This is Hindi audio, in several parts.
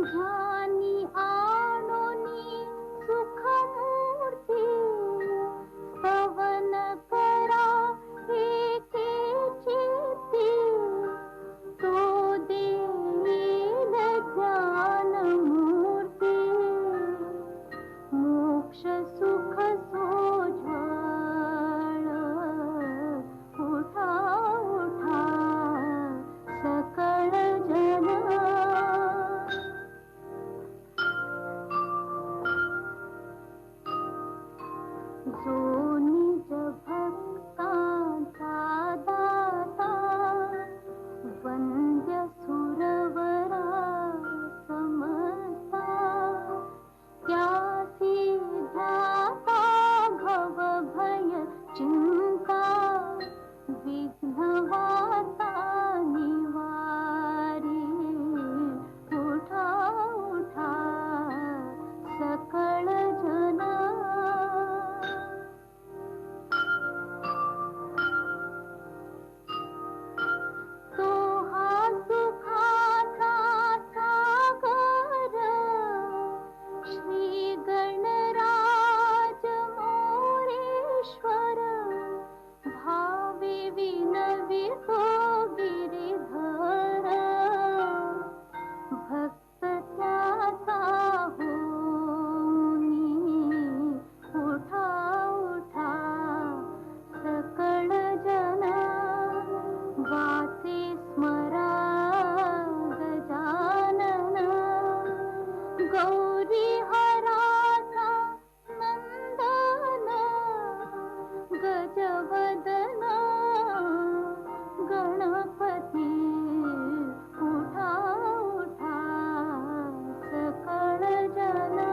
ध्यानी आणोनी सुखमूर्ती स्तवन करा एके चित्ती तो देईल ज्ञानमूर्ती मोक्ष सुख सोज्वळ उठा उठा सकळ जन जो निज भक्तांचा दाता वंद्य सुरवरा समता त्यासी ध्याता भव भय चिंता विघ्नवाता निवारी उठा उठा सकळ जना तो हा सुखाचा सागर श्री गणराज मोरेश्वर भावे विनवी तो गिरिधर भक्त त्याचा होनी उठा उठा सकळ जना वाचे स्मरा गजानन गौरी हराचा नंदन गजवदन गणपती उठा उठा सकळ जना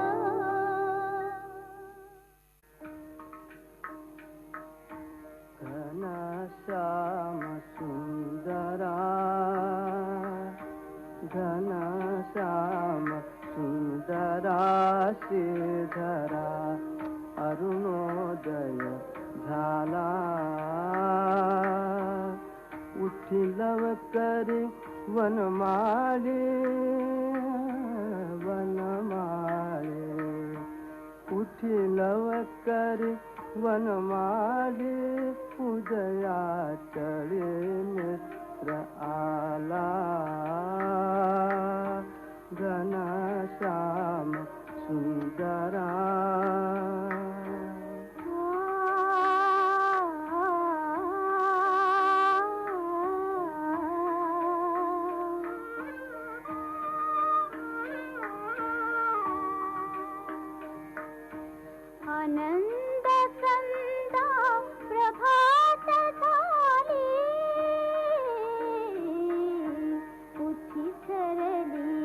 घनश्याम सुंदरा घनश्याम सुंदरा श्रीधरा अरुणोदय झाला उठी लवकरी वनमाळे वनमाळे उठी लवकरी वनमाळे उदया चळे मित्र आला घनश्याम सुंदरा आनंद संदा प्रभात झाली उठी सरली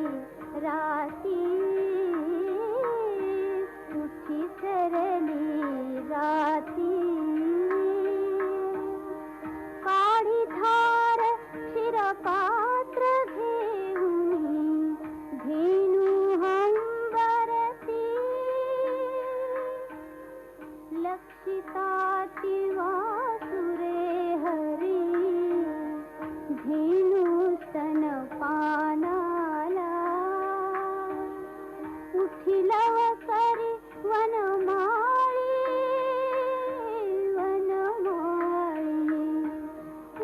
राती उठी सरली राती काढी धार शिरपात्र घेऊनी धेनु हंबरती लक्षिताति वासुरे हरी धेनु स्तनपानाला उठी लवकरी वनमाळी वनमाळी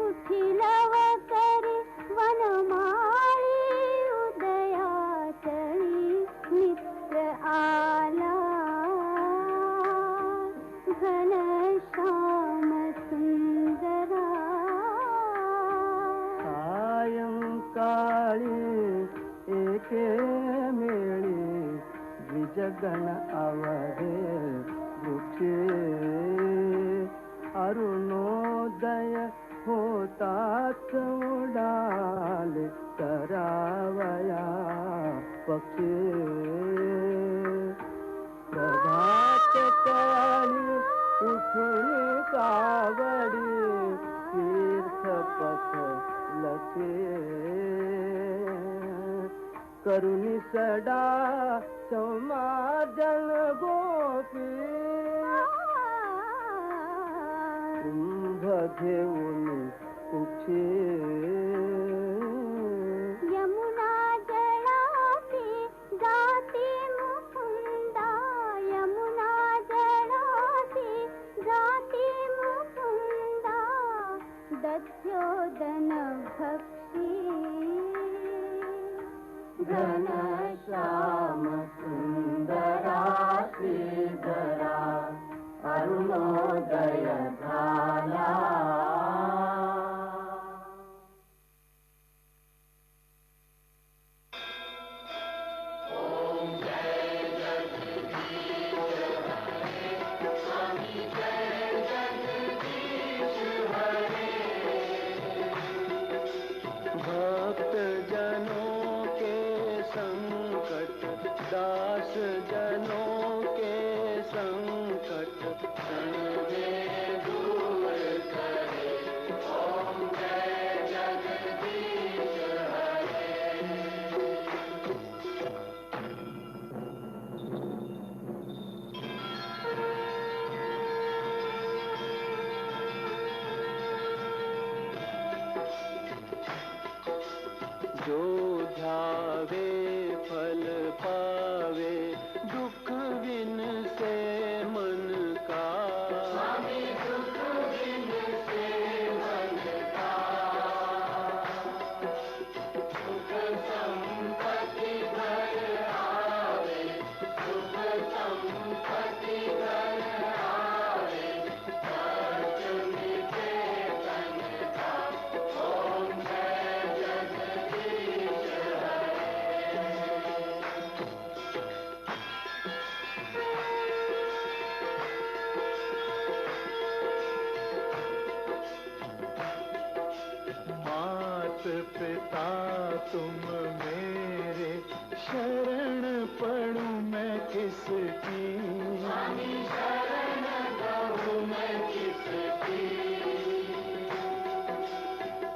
उठी लवकरी वनमाळी उदया चळी मित्र आला घनश्याम सुंदरा सायंकाळी एके मेळी द्विजगण अवधे वृक्षे अरुणोदय होताच उडाले करावया पक्षी प्रभात काळी उठून कावडी तीर्थपथ लखे करुणी सडा समाजन गोपी कुंभ घेऊन कुक्षे यमुना जळाती पक्षी घनश्याम सुंदरा श्रीधरा अरुणोदय झाला. भक्त जनों के संकट, दास जनों के संकट क्षण में दूर करे. ओम जय जगदीश हरे. जो ध्यावे फल पावे, दुख बिन से मन का. स्वामी दुख बिन से मन का. सुख संपत्ति घर आवे, सुख संपत्ति घर आवे, कष्ट मिटे तन का. ओम जय जगदीश मात पिता तुम मेरे, शरण पड़ूं मैं किसकी. शरण गहूं मैं किसकी.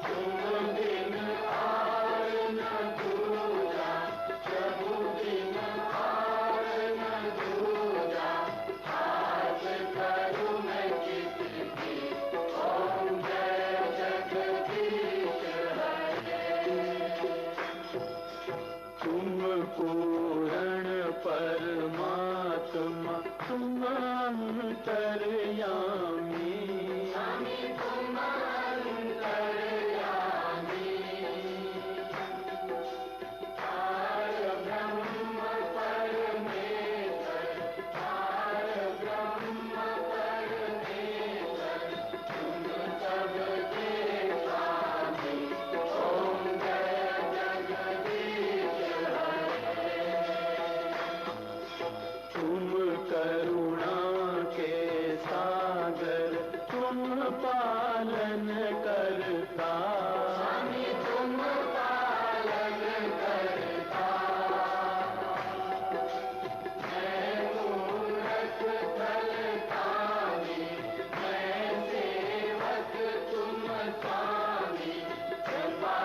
तुम बिन और न दूजा, प्रभु बिन और न दूजा, आस करूं मैं किसकी. ओम जय जगदीश हरे. तुम पूर्ण परमात्मा, तुम अंतर्यामी. तुम अंतर्यामी. पार ब्रह्म परमेश्वर, पार ब्रह्म परमेश्वर, तुम सबके स्वामी. ओम जय जगदीश हरे. तुम करुणा के सागर, तुम पालन करता. तुम पालन करता. मैं मूरख फलदानी, मैं सेवक तुम स्वामी. कृपा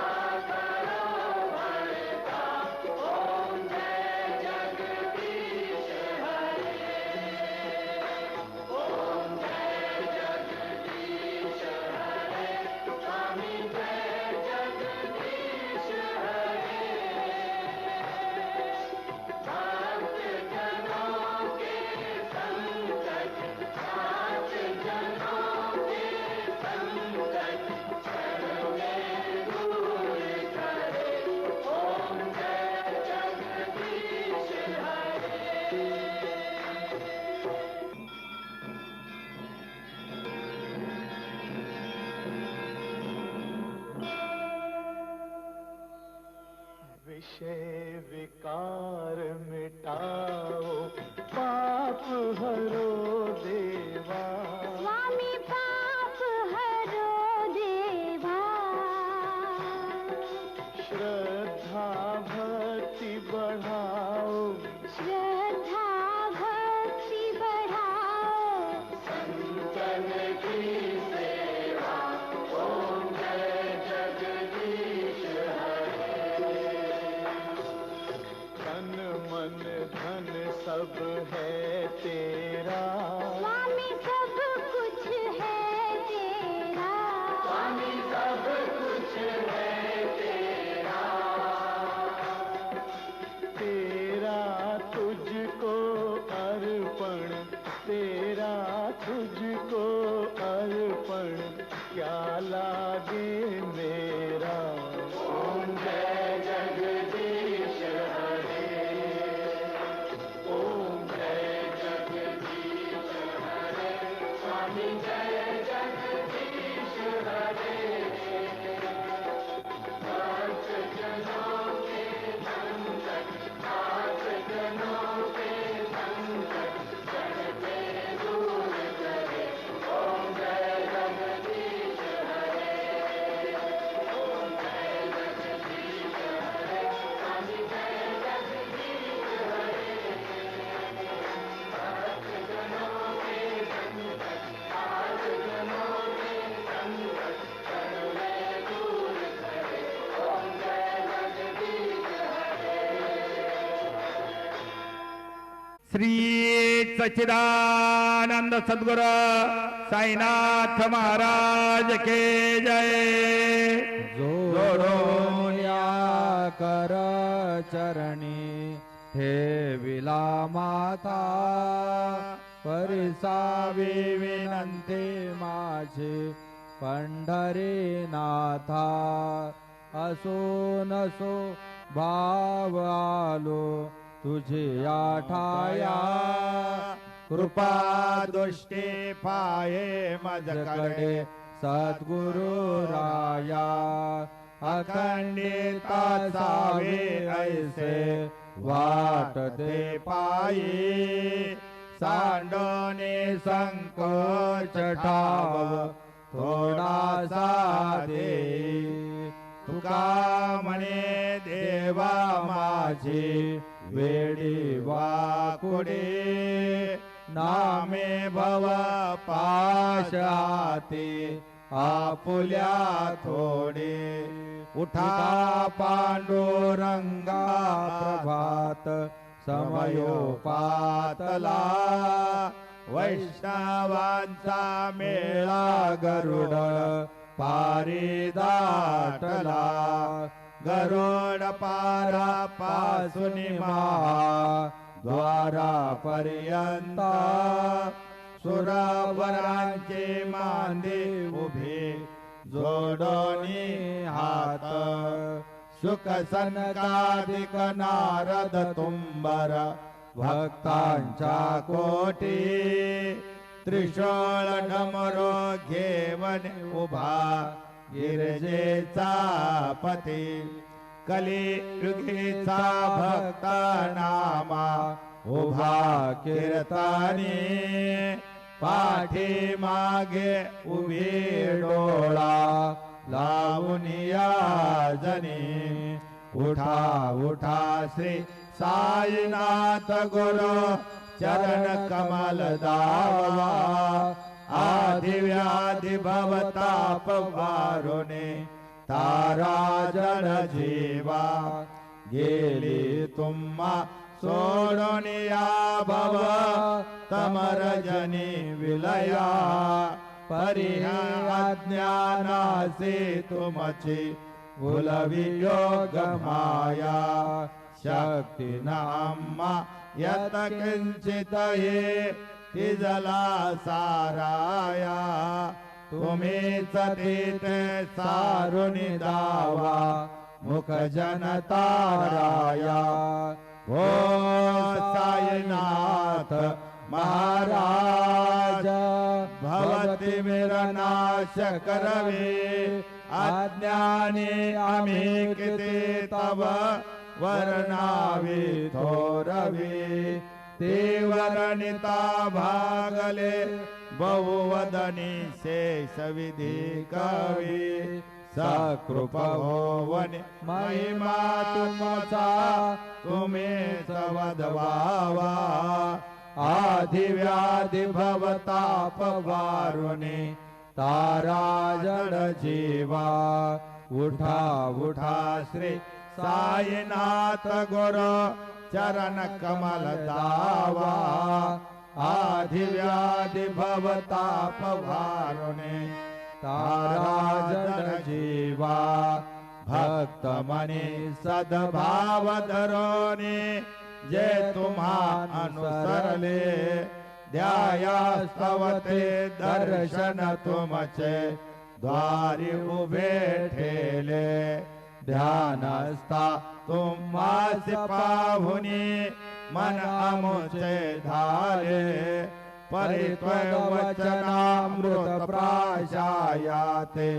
करो भरता. ओम जय जगदीश हरे. ओम जय जगदीश हरे. स्वामी जय जगदीश हरे. भक्त जनों के संकट, दास जनों के संकट क्षण में दूर करे. ओम जय जगदीश हरे. विषय विकार मिटाओ, पाप हरो देवा. स्वामी पाप हरो देवा. श्रद्धा भक्ति बढ़ाओ, श्रद्धा भक्ति बढ़ाओ. संतन की सेवा. ओम जय जगदीश हरे. तन मन धन सब है तेरा. स्वामी सब कुछ है तेरा. स्वामी सब कुछ है तेरा. तेरा तुझको अर्पण, तेरा तुझको अर्पण, क्या लागे मेरा. श्री सच्चिदानंद सद्गुरु साईनाथ महाराज के जय। जोडो या कर चरणी ठेविला माता परिसावी विनंती माझी पंढरीनाथा असो नसो भाव आलो तुझे आठाया कृपा दृष्टी पाये माझ्याकडे सद्गुरु राया अखंडिता सावे ऐसे वाटते पायी सांडोने संकोच ठाव थोडासा दे तुका म्हणे देवा माझी वेडी वाकुडे नामे भव पाशाते आपुल्या थोडे उठा पांडुरंगा प्रभात समयोपातला वैष्णवांचा मेळा गरुड पारिदाटला गरुड पारा पासून द्वारापर्यंत सुरावरांचे मांदे उभे जोडोनी हात सुख सनकादिक नारद तुंबर भक्तांच्या कोटी त्रिशूळ डमरो घेवन उभा गिरजेचा पती कलियुगीचा भक्त नामा उभा कीर्तनी पाठी मागे उभी डोळा लावून या जनी उठा उठा श्री साईनाथ गुरु चरण कमल दावा आदि व्याधि भवताप वारुणे तारा जन जीवा गेली तुम्हा सोडून या भव तमरजनी विलया परिहा अज्ञानासे तुमची भुलवी योग माया शक्ती नाम्मा यत किंचित ये तिजला साराया तुम्हीच तिथे सारुणी दावा मुख जनताराया हो साईनाथ महाराज भवती नाश करवे अज्ञानी आम्ही किती तव वर्णावी थोरवी ते वर्णिता भागले बहुवदनी शेष विधी कवी सकृप होवन महिमा तुमचा तुम्हीच वदवावा आदि व्याधि भवताप वारुणे तारा जड जीवा उठा उठा श्री साईनाथ गुरु चरण कमल दावा आदि व्याधि भवताप वारुणे तारा जड जीवा भक्त मनी सद्भाव धरोने जे तुम्हा अनुसरले ध्यायास्तवते दर्शन तुमचे द्वारी उभे ठेले ध्यानस्था तुम्हास पाहुनी मन अमुचे धाले परित्वय वचनामृत प्राशायाते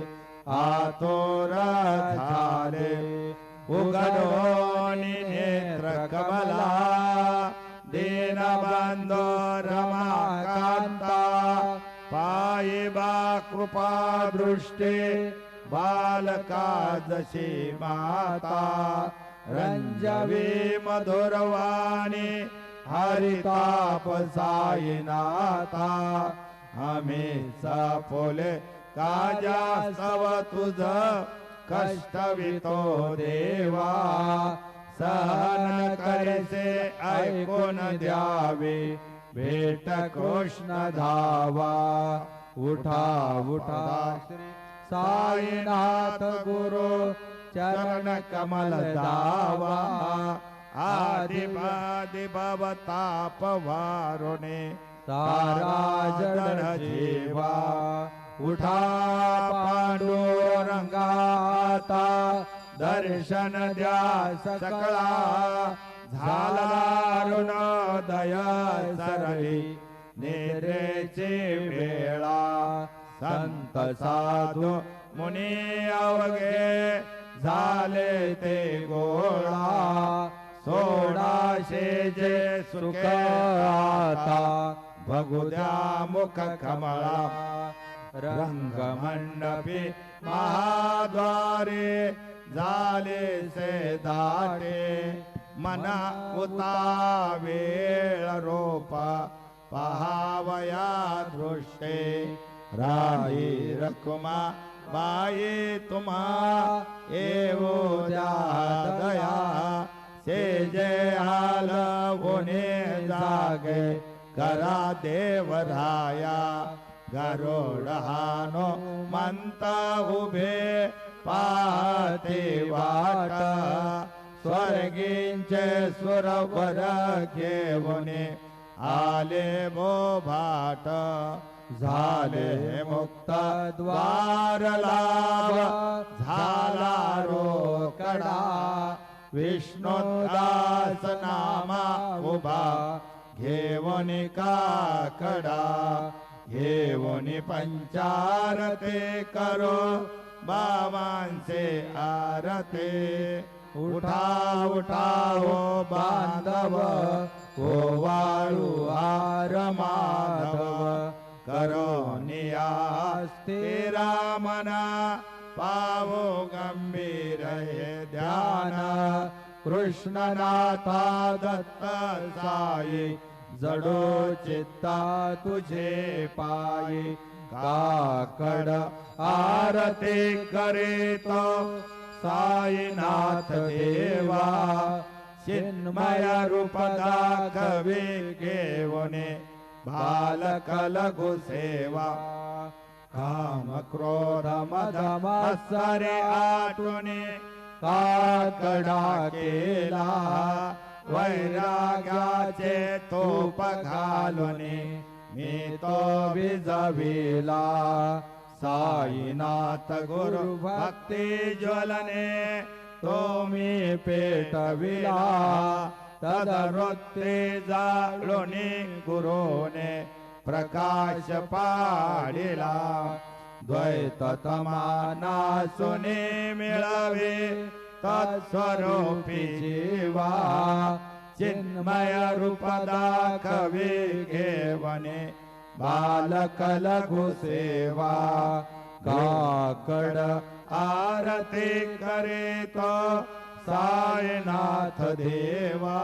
आतोर झाले उघडोनी नेत्र कमला दीनबंधो रमाकांता पायी बा कृपा दृष्टे बालका जशी माता रंजवी मधुरवाणी हरिताप साईनाथा आम्ही सपोले काजा सव तुझ कष्टवितो देवा सहन करिसे ऐकून द्यावे भेट कृष्ण धावा उठा उठा साईनाथ गुरु चरण कमल दावा आदिपादि भवताप वारुणे तारा जड जीवा उठा पांडुरंगाता दर्शन द्या सकळा झाला ऋणोदय सरळी निद्रेची वेळा संत साधू मुनी अवघे झाले ते गोळा सोडाशे जे सुख आता बघू द्या मुख कमळा रंग मंडपी महाद्वारे झाले से दाटे मना उता वेळ रोपा पहावया दृष्टे राई रकुमा बाई तुम्हा एवो द्या दया से जे हाल होणे जागे करा देवराया गरुडहानो मंता उभे पाहते वाट स्वर्गींचे सुरवर घेऊने आले बो भाट झाले मुक्त द्वार लाभ झाला रोकडा विष्णुदास नामा उभा घेऊन काकडा घेऊन पंचारते करो बाबांचे आरते उठा उठा हो बांधव हो वाळू हार माधव करो नियास्ते रामना पावो गंभीर हे ध्यान कृष्णनाथा दत्त साई जडो चित्ता तुझे पायी काकड आरती करे तो साईनाथ देवा चिन्मय रूप दाखवे घेऊने बालक लघु सेवा काम क्रोध मद मत्सरे आटुने काकडा केला वैराग्याचे तोप घालुने मी तो विजविला साईनाथ गुरु भक्ती ज्वलने तो मी पेटविला तदवृत्ती जाळुनी गुरुने प्रकाश पाडिला द्वैत तमाना सुने मिळावे तत्स्वरूपी जीवा चिन्मय रूप दाखवे घेवने बालक लघु सेवा काकड आरती करे तो साईनाथ देवा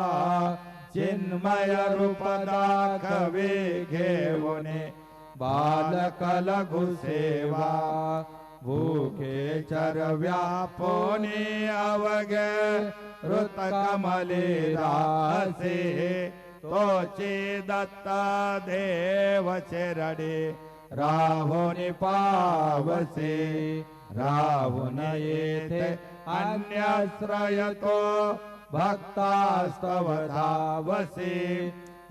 चिन्मय रूप दाखवे घेवने बालक लघु सेवा भूखे चरव्या पोने अवघे ऋत कमले रासे तोचे दत्ता देव चरडे राहुनि पावसे राहुन येथे अन्याश्रयतो भक्तास्तव धावसे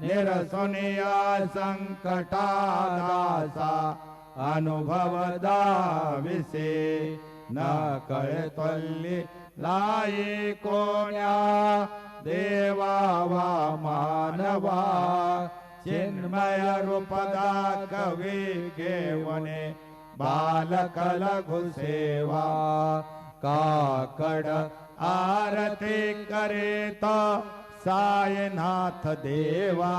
निरसुनिया संकटा दासा अनुभव दाविसे न कळतोल्ली लाई कोण्या देवा वा मानवा चिन्मय रूप दाखवे घेवने बालक लघु सेवा काकड आरती करे तो साईनाथ देवा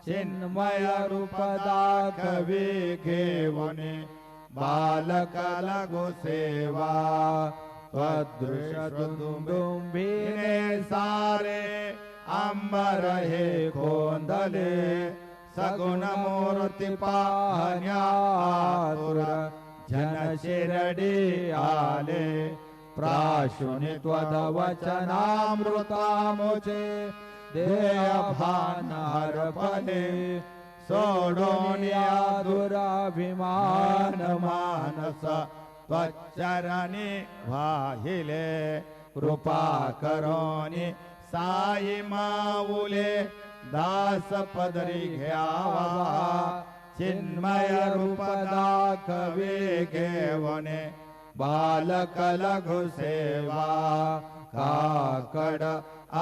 चिन्मय रूप दाखवे घेवने बालक लघु सेवा त्वदृश दुंबिने सारे अंबर हे गोंधले सगुण मूर्ती पाहण्यातुर जन शिरडी आले प्राशुनि त्वदवचनामृतामुचे देय भान हरपणे सोडून या दुराभिमान मानस त्वच्चरणी वाहिले कृपा करोनी साई माऊले दास पदरी घ्यावा चिन्मय रूप दाखवे घेवने बालक लघु सेवा काकड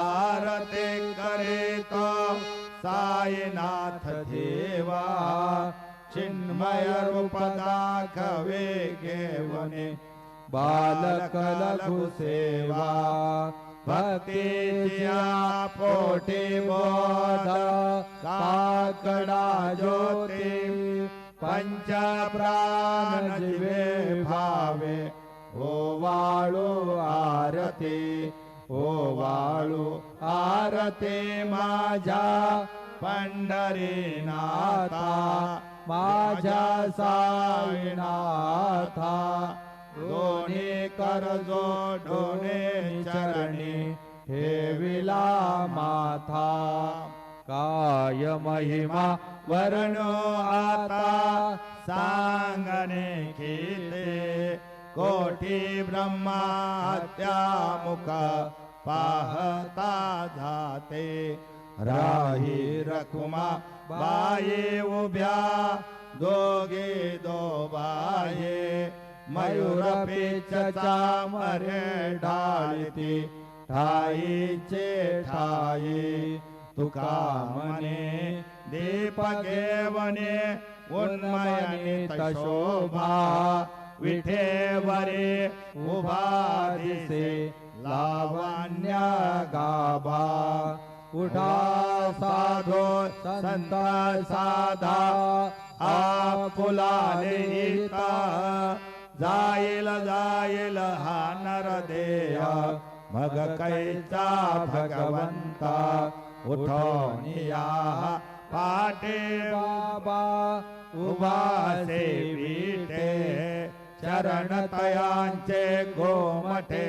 आरती करीत साईनाथ देवा चिन्मय रूप दाखवे घेवने बालक लघु सेवा भक्तीच्या पोटी बोध काकडा ज्योती पंच प्राण जीवे भावे ओवाळू आरती ओवाळू आरती माझ्या पंढरीनाथा माझ्या साईनाथा दोन्ही कर जोडोने चरणी ठेविला माथा काय महिमा वर्णो आता सांगणे कीते कोटी ब्रह्मात्या मुख पाहता जाते राही रखुमा बाये उभ्या दोघे दोबाये मयूर पेचचा मरे ढाळती ठाईचे ठाई तुका मने दीप घेवने उन्मयने तशोभा विठेवरे उभा दिसे लावण्य गाभा उठा साधो संत साधा आपुलाले इता जाईल जाईल हा नरदेह मग कैचा भगवंता उठून या पाटे बाबा उभासे विटे चरण तयांचे गोमठे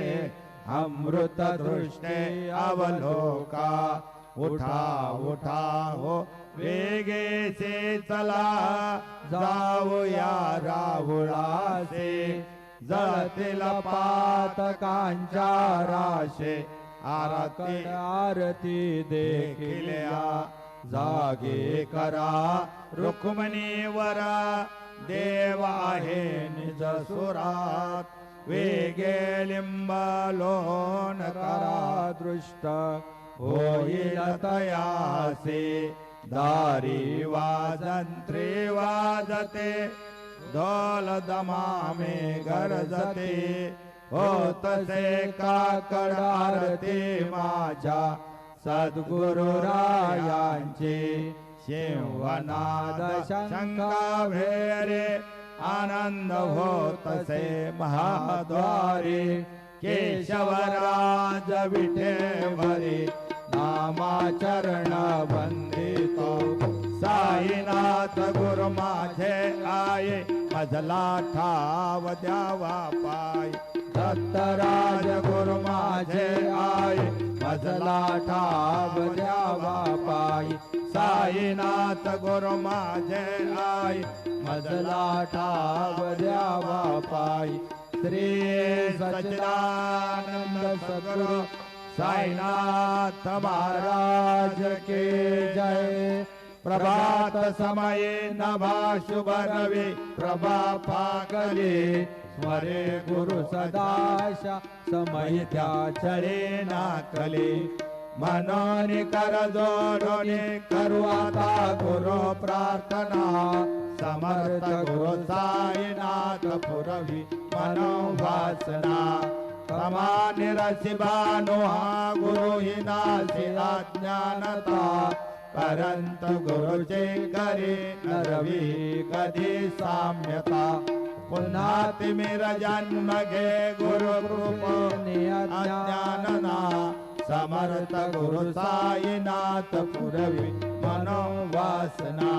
अमृत दृष्टे अवलोका उठा उठा हो वेगे से चला जाऊया राहुळासे जळतील पातकांच्या राशे आरती आरती देखिल्या जागे करा रुक्मिणीवरा देव आहे निज सुरात वेगे लिंबालोन करा दृष्ट होईल तयासे दारी वाजंत्री वाजते ढोल दमामे गरजते होतसे काकड आरती माझ्या सद्गुरुरायांचे शिवनाद शंका भेरे आनंद होतसे महाद्वारे केशवराज विठेवरी नामाचरण वंदितो साईनाथ गुरु माझे आये मजला ठाव द्यावा पाय दत्तराज गुरु माझे आये मजला ठाव द्यावा पाय साईनाथ गुरु माझे आये मजला ठाव द्यावा पाय श्री सच्चिदानंद सद्गुरु साईनाथ महाराज के जय। प्रभात समये नभा शुभ रवि प्रभा पाकले स्मरे गुरु सदाशा समय त्या चळे नाकले मनोनि कर जोडोनि करू आता गुरु प्रार्थना समर्थ गुरु साईनाथ पुरवी मनोवासना प्रमाणे रसिबानो हा गुरु हि नासी अज्ञानता परंतु गुरुचे करे नरवी कधी साम्यता पुन्हा तिमिर जन्म घे गुरु कृप अज्ञानना समर्थ गुरु साईनाथ पुरवी मनोवासना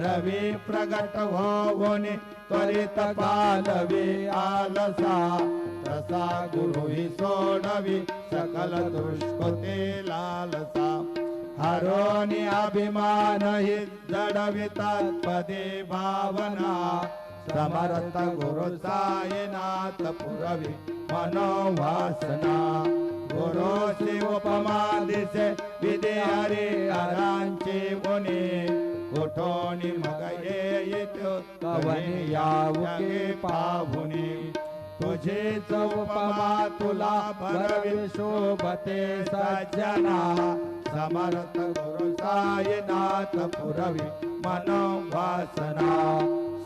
रवी प्रगट होऊन त्वरित पालवी आलसा तसा गुरु ही सोडवी सकल दुष्कृते लालसा हरोनी अभिमान हि जडवितात पदे भावना समर्थ गुरु साईनाथ पुरवी मनोवासना गुरुची उपमा दिसे विधे हरे हरांचे गुणे कुठोनी मग येत कवनी यावके पाहुणे तुझीच उपमा तुला भरवी शोभते सज्जना समर्थ गुरु साईनाथ पुरवी मनोवासना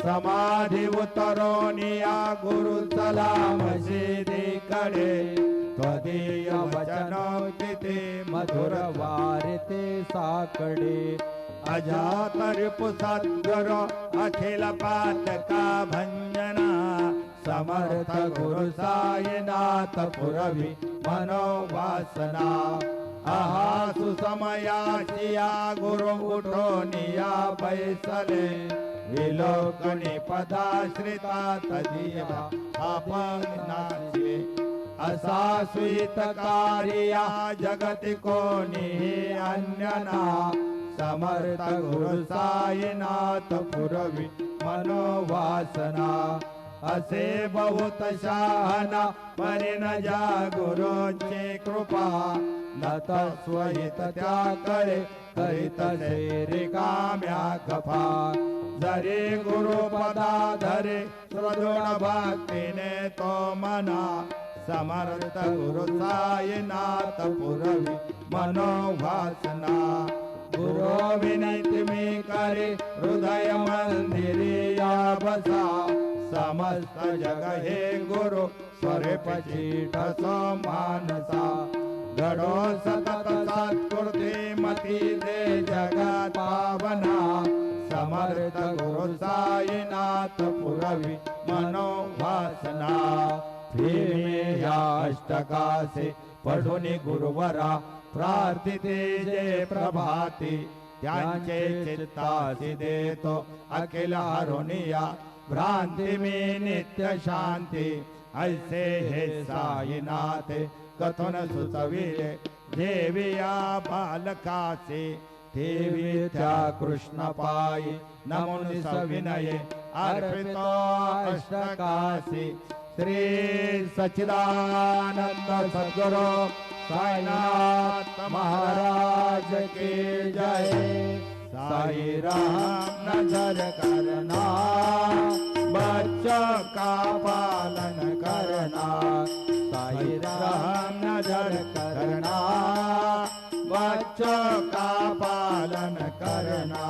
समाधी उतरोनिया गुरु चला मशिदीकडे त्वदीय वचन किती मधुर वारिते साकडे अजात रिपु सद्गुरु अखिल पातका भंजना समर्थ गुरु साईनाथ पुरवी मनोवासना आहा सुसमयाचिया गुरु उठोनिया बैसले विलोकणी पदाश्रिता तदीया आपण नाचले असा स्वीतकारिया जगति कोणी अन्यना समर्थ गुरु साईनाथ पुरवी मनोवासना असे बहुत शहाना परिणजा गुरुची कृपा नत स्वहित त्याकडे करीत से रिकाम्या कफा जरी गुरुपदा धरे सुदृढ भक्तीने तो मना समर्थ गुरु साईनाथ पुरवी मनोवासना गुरु विनंती मी करे हृदय मंदिरिया बसा समस्त जग हे गुरु स्वरूपचीठ मानसा घडो सतत सत्कृती मती दे जगात पावना समर्थ गुरु साईनाथ पुरवी मनोवासना फिरमे या अष्टकासे पढुनी गुरुवरा प्रार्थिते जे प्रभाती त्यांचे चित्तासी देतो अखिल हरुनिया भ्रांती मी नित्य शांती ऐसे हे साईनाथ कथन सुचविले देविया बालकासे देवी त्या कृष्ण पायी नमुनि सविनये अर्पितो अष्टकासी श्री सच्चिदानंद सद्गुरु साईनाथ महाराज की जय साई राम नजर करना बच्चों का पालन करना साई राम नजर करना बच्चों का पालन करना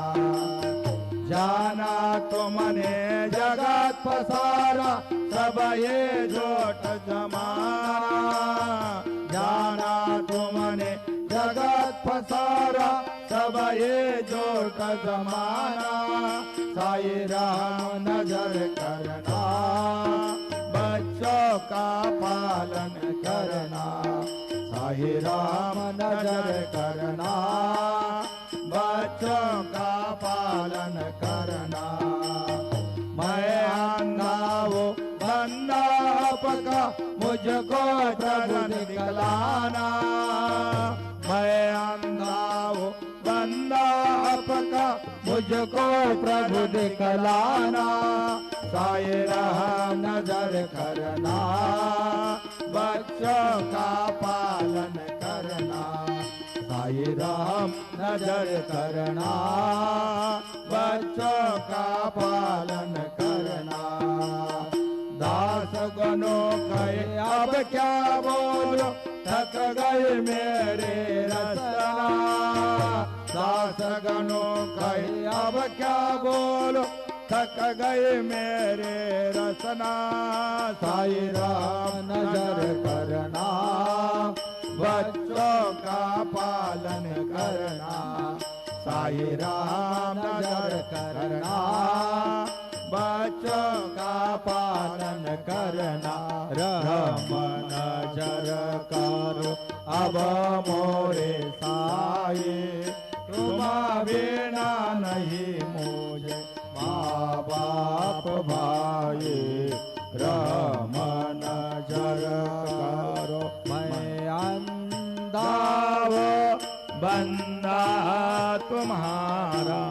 जाना तुमने जगत पसारा सब ये झोट जमाना जाना तुमने जगत पसारा सब ये झोट जमाना साई राम नजर करना बच्चों का पालन करना साई राम नजर करना बच्चों का पालन करना मैं अंधा वो बंदा पका मुझको प्रभु दिखलाना मैं अंधा वो बंदा पका मुझको प्रभु दिखलाना साई राम नजर करना बच्चों का पालन करना साई राम नजर करना बच्चों का पालन करना दास गणों कहे अब क्या बोलो थक गए मेरे रसना दास गणों कहे अब क्या बोलो थक गए मेरे रसना साई राम नजर करना बच्चों का पालन करना साई राम नजर करना बच्चों का पालन करना राम नजर करो अब मोरे साई तुम बिना नहीं मुझे माँ बाप भाई राम नजर बंदा तुम्हारा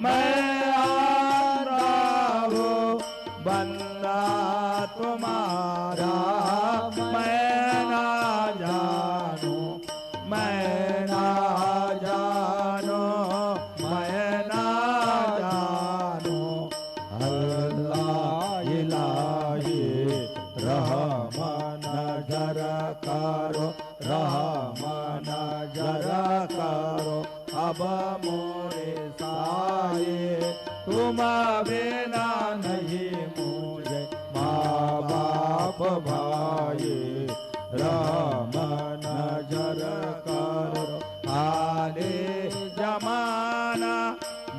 मैं आंधा हूँ बंदा तुम्हारा मैं ना जानू मैं ना जानू मैं ना जानू अल्लाह इलाही रहमान नजर करो रहमान नजर करो अब मोरे साये तुम बिना नहीं मुझे माँ बाप भाई रहमान नजर करो आले जमाना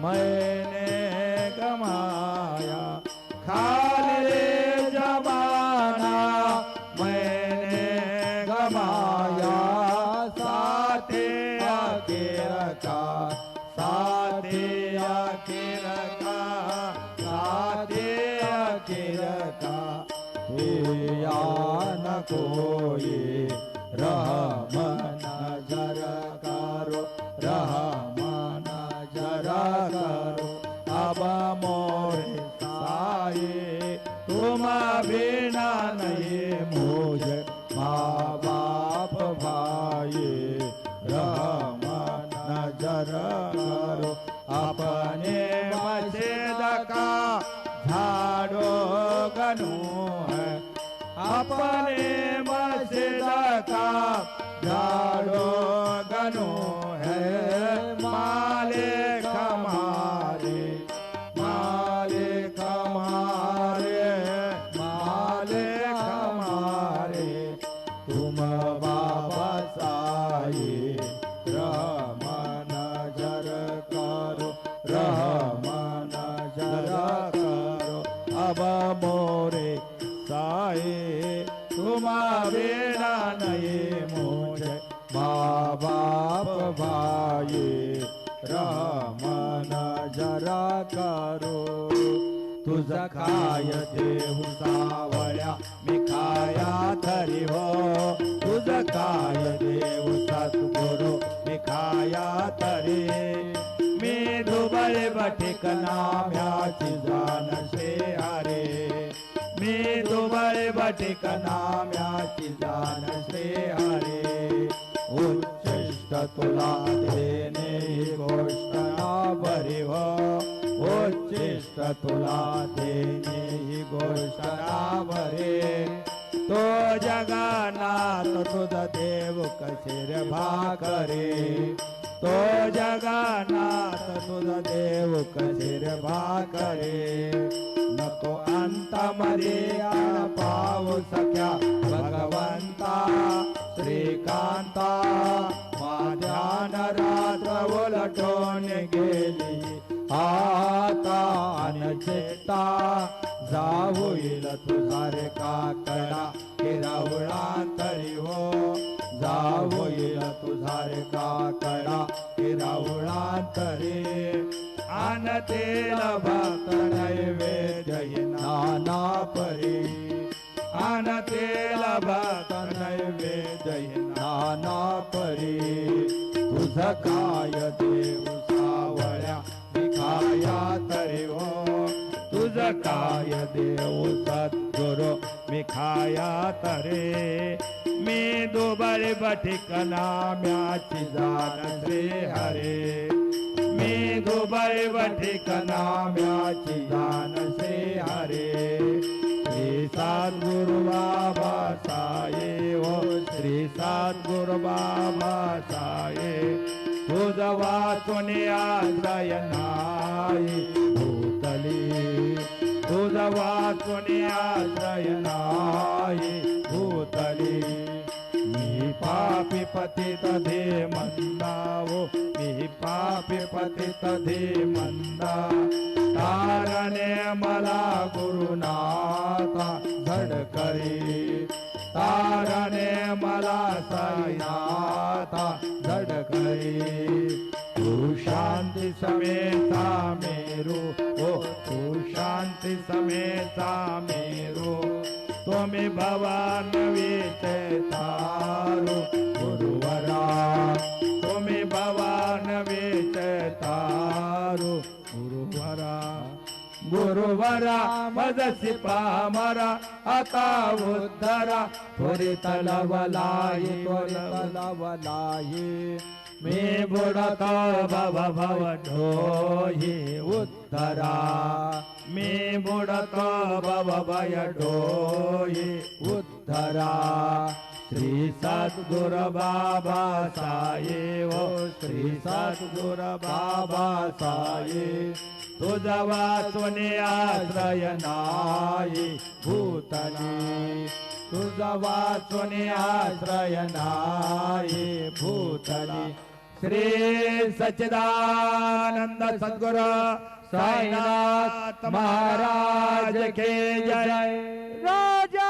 मैंने गमाया खाली जमाना मैंने गमाया साथे आके रखा साथे आके रखा साथे आके रखा या न कोई रहमान नजर करो रहमान नजर करो अब मोरे साये तुम बिना नहीं मुझे माँ बाप भाई रहमान नजर करो अपने मस्जिद का झाड़ो गनू है अपने मस्जिद का झाड़ो गनू है मालिक हमारे मालिक हमारे मालिक हमारे तुम बाबा साई रहमान नजर करो रहमान नजर करो अब मोरे साई तुम बिना नहीं मुझे माँ बाप भाई रहमान नजर करो तुझ काय देव सावळ्या मी खाया तरी हो तुझ काय देव सद्गुरु मी खाया तरी मी दुबळे बठिकना म्याची जाण शे हरे मी दुबळे बठिकना म्याची जाण शे हरे उच्चिष्ट तुला देणे ही गोष्ट ना बरी हो उच्चिष्ट तुला देणे ही गोष्ट ना बरे तो जगन्नाथ तुझ देव कशीर भाकरे तो जगन्नाथ तुझ देव कशीर भाकरे नको अंत मर्यादा पाव सख्या भगवंता श्रीकांता ध्यान रात्र उलटून गेली आता अनचित्ता जाऊईल तुझा रे काकडा किरावळांतरी हो जाऊईल तुझा रे काकडा किरावळांतरी आन तेल भक्त नैवेद्य नाना परी आन तेल भक्त नैवेद्य नाना परी तुझ काय देव सावळ्या खाया तरी हो तुझ काय देव सद्गुरु मी खाया तरे मी दुबळे बठिकना म्याची जाण श्री हरे मी दुबळे बठिकना म्याची जाण श्री हरे श्री सद्गुरु बाबा साये हो श्री सद्गुरु बाबा साये तुझ वाचून आश्रय नाही भूतली तुझ वाचून आश्रय नाही भूतली मी पापी पतित धे मंदावो मी पापी पतित धे मंदा तारणे मला गुरुनाथा धडकरी तारणे मला साईनाथा धडकरी तू शांति समेता मेरो ओ तू शांति समेता मेरो तुम्ही भवान विचेतारो गुरुवरा तुम्ही भवान जसी पामरा आता उद्धरा त्वरित लवलाही मी बुडत भव ढोही उद्धरा मी बुडत भय ढोही उद्धरा श्री सद्गुरु बाबा साहेब श्री सद्गुरु बाबा साहेब तुझा वाचून आश्रय नाही भूतली तुझा वाचून आश्रय नाही भूतली श्री सच्चिदानंद सद्गुरु साईनाथ महाराज के जय राजा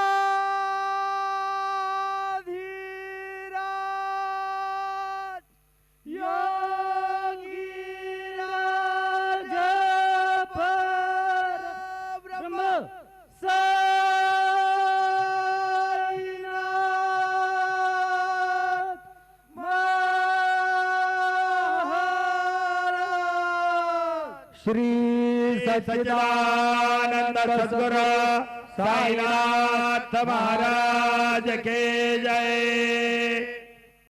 श्री सच्चिदानंद सद्गुरु साईनाथ महाराज के जय।